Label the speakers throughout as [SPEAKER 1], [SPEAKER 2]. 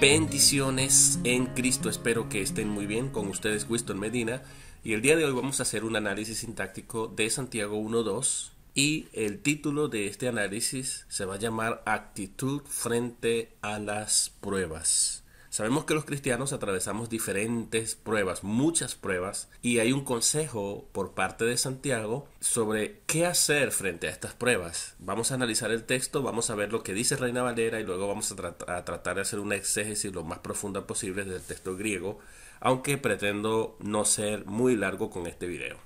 [SPEAKER 1] Bendiciones en Cristo, espero que estén muy bien. Con ustedes Winston Medina, y el día de hoy vamos a hacer un análisis sintáctico de Santiago 1.2 y el título de este análisis se va a llamar Actitud frente a las pruebas. Sabemos que los cristianos atravesamos diferentes pruebas, muchas pruebas, y hay un consejo por parte de Santiago sobre qué hacer frente a estas pruebas. Vamos a analizar el texto, vamos a ver lo que dice Reina Valera y luego vamos a tratar de hacer una exégesis lo más profunda posible del texto griego, aunque pretendo no ser muy largo con este video.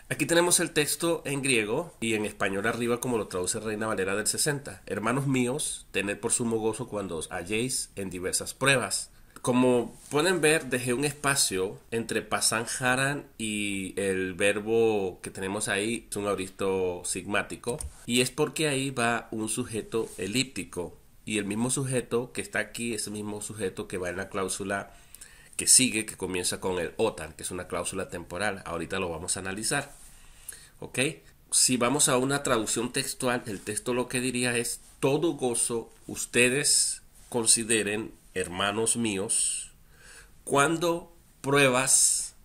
[SPEAKER 1] Aquí tenemos el texto en griego y en español arriba como lo traduce Reina Valera del 60. Hermanos míos, tened por sumo gozo cuando os halléis en diversas pruebas. Como pueden ver, dejé un espacio entre pasan haran y el verbo que tenemos ahí, es un aoristo sigmático, y es porque ahí va un sujeto elíptico, y el mismo sujeto que está aquí es el mismo sujeto que va en la cláusula que sigue, que comienza con el otan, que es una cláusula temporal. Ahorita lo vamos a analizar. ¿Ok? Si vamos a una traducción textual, el texto lo que diría es: todo gozo ustedes consideren, hermanos míos, cuando pruebas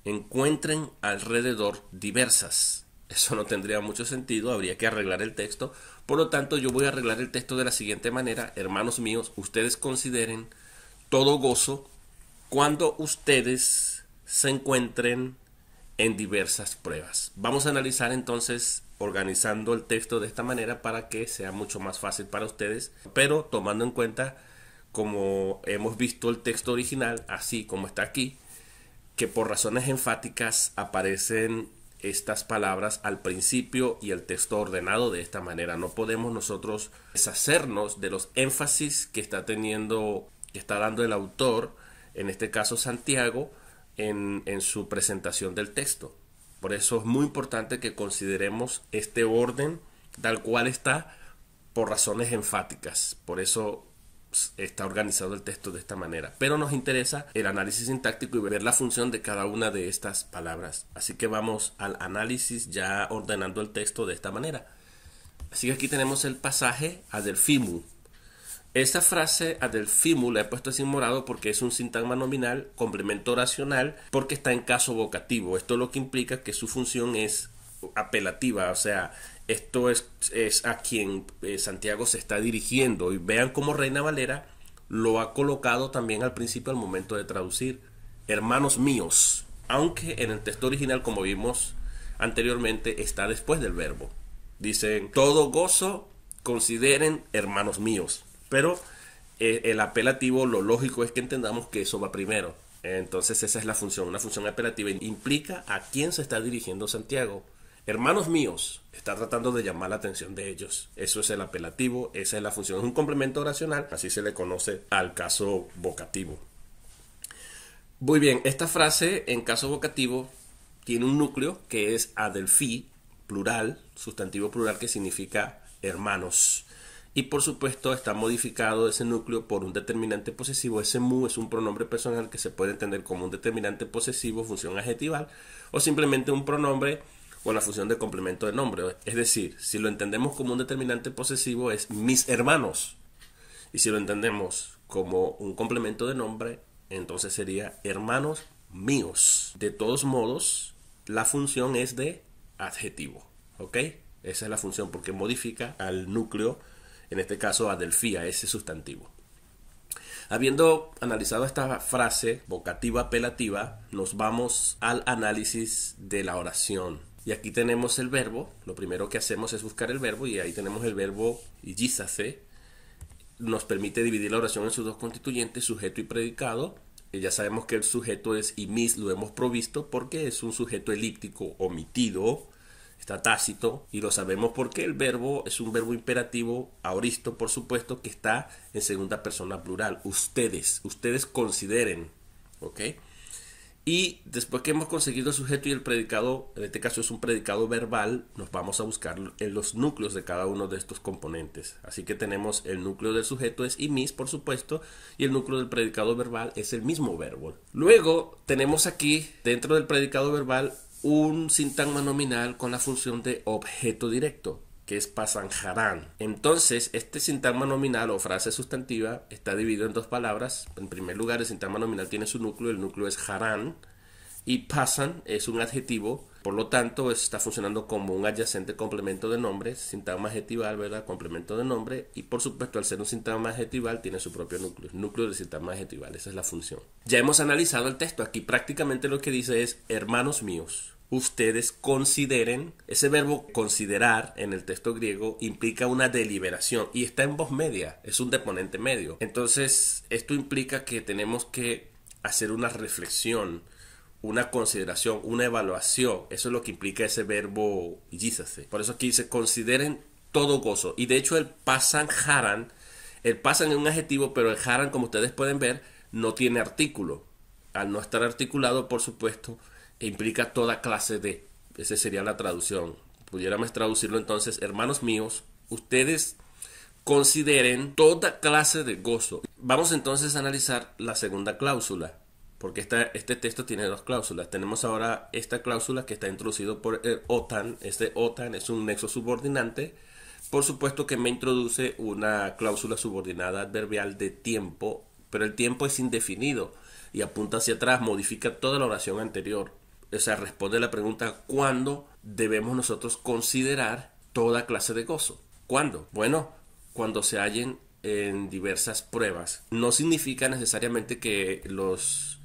[SPEAKER 1] encuentren alrededor diversas. Eso no tendría mucho sentido, habría que arreglar el texto. Por lo tanto, yo voy a arreglar el texto de la siguiente manera: hermanos míos, ustedes consideren todo gozo cuando ustedes se encuentren en diversas pruebas. Vamos a analizar entonces organizando el texto de esta manera para que sea mucho más fácil para ustedes, pero tomando en cuenta, como hemos visto el texto original, así como está aquí, que por razones enfáticas aparecen estas palabras al principio y el texto ordenado de esta manera. No podemos nosotros deshacernos de los énfasis que está dando el autor, en este caso Santiago, en su presentación del texto. Por eso es muy importante que consideremos este orden tal cual está por razones enfáticas. Por eso está organizado el texto de esta manera. Pero nos interesa el análisis sintáctico y ver la función de cada una de estas palabras. Así que vamos al análisis ya ordenando el texto de esta manera. Así que aquí tenemos el pasaje adelphimu. Esta frase adelphimu la he puesto así en morado porque es un sintagma nominal, complemento oracional, porque está en caso vocativo. Esto lo que implica que su función es apelativa, o sea, esto es a quien Santiago se está dirigiendo. Y vean cómo Reina Valera lo ha colocado también al principio al momento de traducir: hermanos míos, aunque en el texto original, como vimos anteriormente, está después del verbo. Dicen: todo gozo consideren, hermanos míos. Pero el apelativo, lo lógico es que entendamos que eso va primero. Entonces esa es la función, una función apelativa. Implica a quién se está dirigiendo Santiago. Hermanos míos, está tratando de llamar la atención de ellos. Eso es el apelativo, esa es la función. Es un complemento oracional, así se le conoce al caso vocativo. Muy bien, esta frase en caso vocativo tiene un núcleo que es adelphi, plural, sustantivo plural que significa hermanos. Y por supuesto está modificado ese núcleo por un determinante posesivo. Ese mu es un pronombre personal que se puede entender como un determinante posesivo, función adjetival, o simplemente un pronombre con la función de complemento de nombre. Es decir, si lo entendemos como un determinante posesivo es mis hermanos. Y si lo entendemos como un complemento de nombre, entonces sería hermanos míos. De todos modos, la función es de adjetivo. ¿Ok? Esa es la función porque modifica al núcleo, en este caso adelphia, ese sustantivo. Habiendo analizado esta frase vocativa apelativa, nos vamos al análisis de la oración. Y aquí tenemos el verbo. Lo primero que hacemos es buscar el verbo, y ahí tenemos el verbo yísase. Nos permite dividir la oración en sus dos constituyentes, sujeto y predicado. Y ya sabemos que el sujeto es imis, lo hemos provisto porque es un sujeto elíptico omitido. Está tácito, y lo sabemos porque el verbo es un verbo imperativo, aoristo, por supuesto, que está en segunda persona plural. Ustedes consideren, ¿ok? Y después que hemos conseguido el sujeto y el predicado, en este caso es un predicado verbal, nos vamos a buscar en los núcleos de cada uno de estos componentes. Así que tenemos el núcleo del sujeto es imis, por supuesto, y el núcleo del predicado verbal es el mismo verbo. Luego tenemos aquí, dentro del predicado verbal, un sintagma nominal con la función de objeto directo. que es pasanjarán. Entonces, este sintagma nominal o frase sustantiva está dividido en dos palabras. En primer lugar, el sintagma nominal tiene su núcleo, el núcleo es harán, y pasan es un adjetivo, por lo tanto está funcionando como un adyacente complemento de nombre, sintagma adjetival, ¿verdad? Complemento de nombre, y por supuesto al ser un sintagma adjetival tiene su propio núcleo, núcleo del sintagma adjetival, esa es la función. Ya hemos analizado el texto, aquí prácticamente lo que dice es: hermanos míos, ustedes consideren. Ese verbo considerar en el texto griego implica una deliberación y está en voz media, es un deponente medio. Entonces esto implica que tenemos que hacer una reflexión, una consideración, una evaluación. Eso es lo que implica ese verbo yízase. Por eso aquí dice: consideren todo gozo. Y de hecho el pasan haran, el pasan es un adjetivo, pero el haran, como ustedes pueden ver, no tiene artículo. Al no estar articulado, por supuesto, implica toda clase de. Esa sería la traducción. Pudiéramos traducirlo entonces: hermanos míos, ustedes consideren toda clase de gozo. Vamos entonces a analizar la segunda cláusula, porque este texto tiene dos cláusulas. Tenemos ahora esta cláusula que está introducido por el OTAN. Este OTAN es un nexo subordinante. Por supuesto que me introduce una cláusula subordinada adverbial de tiempo, pero el tiempo es indefinido y apunta hacia atrás, modifica toda la oración anterior. O sea, responde a la pregunta: ¿cuándo debemos nosotros considerar toda clase de gozo? ¿Cuándo? Bueno, cuando se hallen en diversas pruebas. No significa necesariamente que los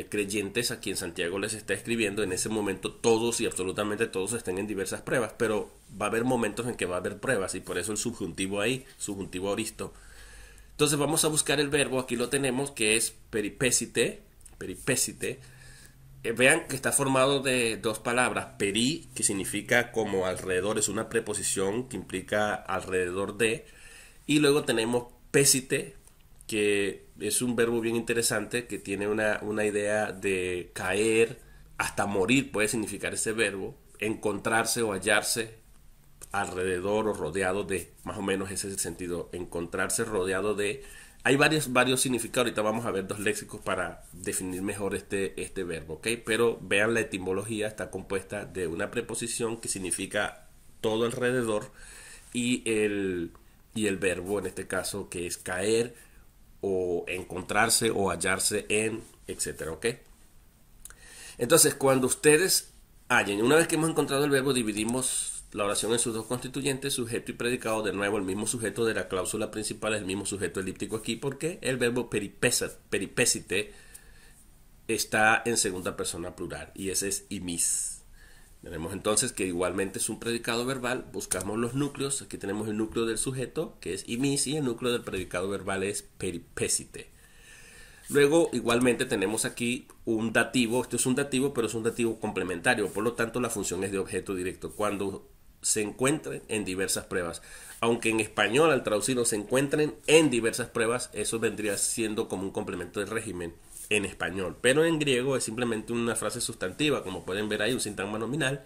[SPEAKER 1] creyentes a quien Santiago les está escribiendo en ese momento todos y absolutamente todos estén en diversas pruebas, pero va a haber momentos en que va a haber pruebas, y por eso el subjuntivo ahí, subjuntivo aoristo. Entonces vamos a buscar el verbo, aquí lo tenemos, que es peripésite. Vean que está formado de dos palabras: peri, que significa como alrededor, es una preposición que implica alrededor de, y luego tenemos pésite, que es un verbo bien interesante, que tiene una idea de caer, hasta morir puede significar ese verbo, encontrarse o hallarse alrededor o rodeado de, más o menos ese es el sentido, encontrarse rodeado de. Hay varios significados, ahorita vamos a ver dos léxicos para definir mejor este verbo, ¿ok? Pero vean la etimología, está compuesta de una preposición que significa todo alrededor y el verbo en este caso, que es caer o encontrarse o hallarse en, etcétera, ¿ok? Entonces, cuando ustedes hallen, una vez que hemos encontrado el verbo, dividimos la oración en sus dos constituyentes, sujeto y predicado. De nuevo, el mismo sujeto de la cláusula principal es el mismo sujeto elíptico aquí, porque el verbo peripésite está en segunda persona plural, y ese es imis. Tenemos entonces que igualmente es un predicado verbal. Buscamos los núcleos. Aquí tenemos el núcleo del sujeto, que es imis, y el núcleo del predicado verbal es peripésite. Luego igualmente tenemos aquí un dativo. Esto es un dativo, pero es un dativo complementario, por lo tanto la función es de objeto directo. Cuando se encuentren en diversas pruebas, aunque en español al traducirlo se encuentren en diversas pruebas, eso vendría siendo como un complemento del régimen en español, pero en griego es simplemente una frase sustantiva, como pueden ver ahí, un sintagma nominal,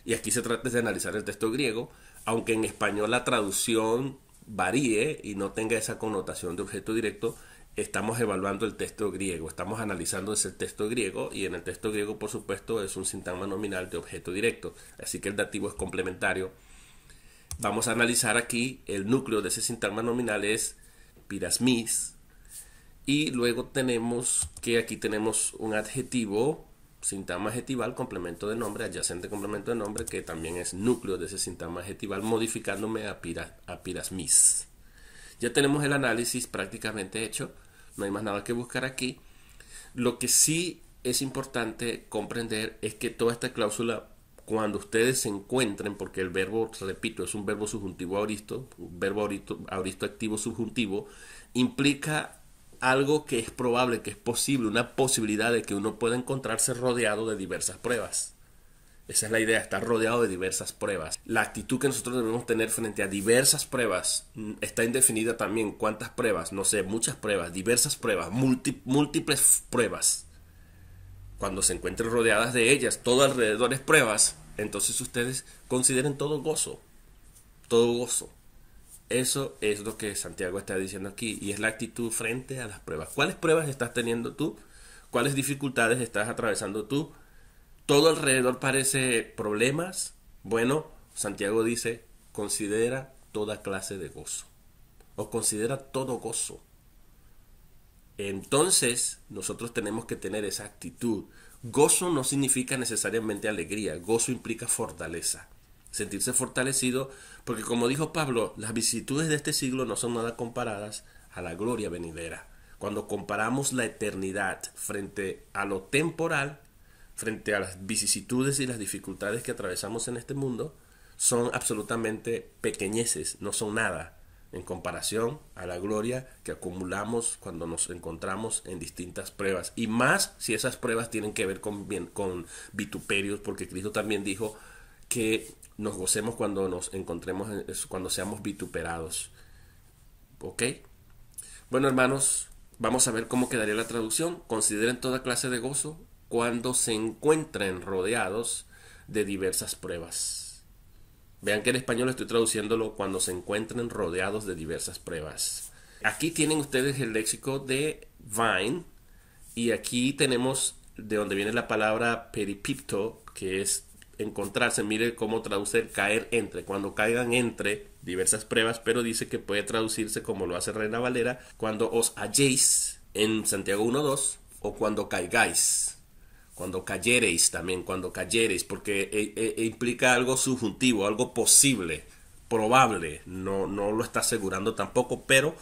[SPEAKER 1] y aquí se trata de analizar el texto griego, aunque en español la traducción varíe y no tenga esa connotación de objeto directo. Estamos evaluando el texto griego, estamos analizando ese texto griego, y en el texto griego, por supuesto, es un sintagma nominal de objeto directo, así que el dativo es complementario. Vamos a analizar aquí el núcleo de ese sintagma nominal es pirasmis, y luego tenemos que aquí tenemos un adjetivo, sintagma adjetival, complemento de nombre, adyacente complemento de nombre, que también es núcleo de ese sintagma adjetival, modificándome a pirasmis. Ya tenemos el análisis prácticamente hecho, no hay más nada que buscar aquí. Lo que sí es importante comprender es que toda esta cláusula, cuando ustedes se encuentren, porque el verbo, repito, es un verbo subjuntivo aoristo, un verbo aoristo activo subjuntivo, implica algo que es probable, que es posible, una posibilidad de que uno pueda encontrarse rodeado de diversas pruebas. Esa es la idea, estar rodeado de diversas pruebas. La actitud que nosotros debemos tener frente a diversas pruebas está indefinida también. ¿Cuántas pruebas? No sé, muchas pruebas, diversas pruebas, múltiples pruebas. Cuando se encuentren rodeadas de ellas, todo alrededor es pruebas, entonces ustedes consideren todo gozo. Todo gozo. Eso es lo que Santiago está diciendo aquí, y es la actitud frente a las pruebas. ¿Cuáles pruebas estás teniendo tú? ¿Cuáles dificultades estás atravesando tú? ¿Todo alrededor parece problemas? Bueno, Santiago dice, considera toda clase de gozo, o considera todo gozo. Entonces nosotros tenemos que tener esa actitud. Gozo no significa necesariamente alegría, gozo implica fortaleza, sentirse fortalecido, porque como dijo Pablo, las vicisitudes de este siglo no son nada comparadas a la gloria venidera. Cuando comparamos la eternidad frente a lo temporal, frente a las vicisitudes y las dificultades que atravesamos en este mundo, son absolutamente pequeñeces, no son nada en comparación a la gloria que acumulamos cuando nos encontramos en distintas pruebas, y más si esas pruebas tienen que ver con vituperios, porque Cristo también dijo que nos gocemos cuando nos encontremos, cuando seamos vituperados. ¿Ok? Bueno, hermanos, vamos a ver cómo quedaría la traducción. Consideren toda clase de gozo cuando se encuentren rodeados de diversas pruebas. Vean que en español estoy traduciéndolo cuando se encuentren rodeados de diversas pruebas. Aquí tienen ustedes el léxico de Vine, y aquí tenemos de donde viene la palabra peripipto, que es encontrarse. Mire cómo traduce el caer entre, cuando caigan entre diversas pruebas, pero dice que puede traducirse como lo hace Reina Valera, cuando os halléis en Santiago 1:2, o cuando caigáis. Cuando cayereis también, cuando cayereis, porque implica algo subjuntivo, algo posible, probable, no lo está asegurando tampoco, pero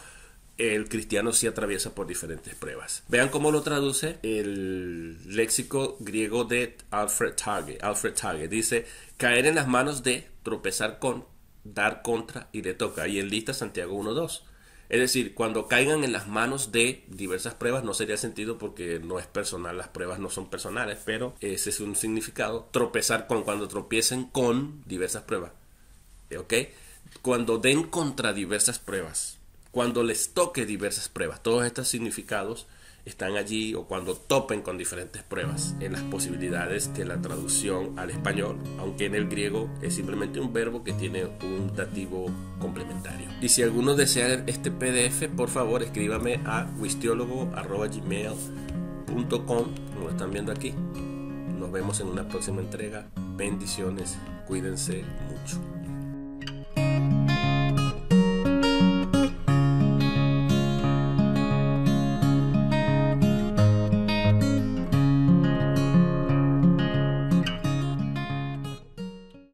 [SPEAKER 1] el cristiano sí atraviesa por diferentes pruebas. Vean cómo lo traduce el léxico griego de Alfred Target. Alfred Target dice: caer en las manos de, tropezar con, dar contra y le toca. Y enlista Santiago 1:2. Es decir, cuando caigan en las manos de diversas pruebas, no sería sentido porque no es personal, las pruebas no son personales, pero ese es un significado. Tropezar con, cuando tropiecen con diversas pruebas. ¿Ok? Cuando den contra diversas pruebas, cuando les toque diversas pruebas, todos estos significados están allí, o cuando topen con diferentes pruebas, en las posibilidades que la traducción al español, aunque en el griego es simplemente un verbo que tiene un dativo complementario. Y si alguno desea este PDF, por favor escríbame a wistiologo@gmail.com, como lo están viendo aquí. Nos vemos en una próxima entrega. Bendiciones, cuídense mucho.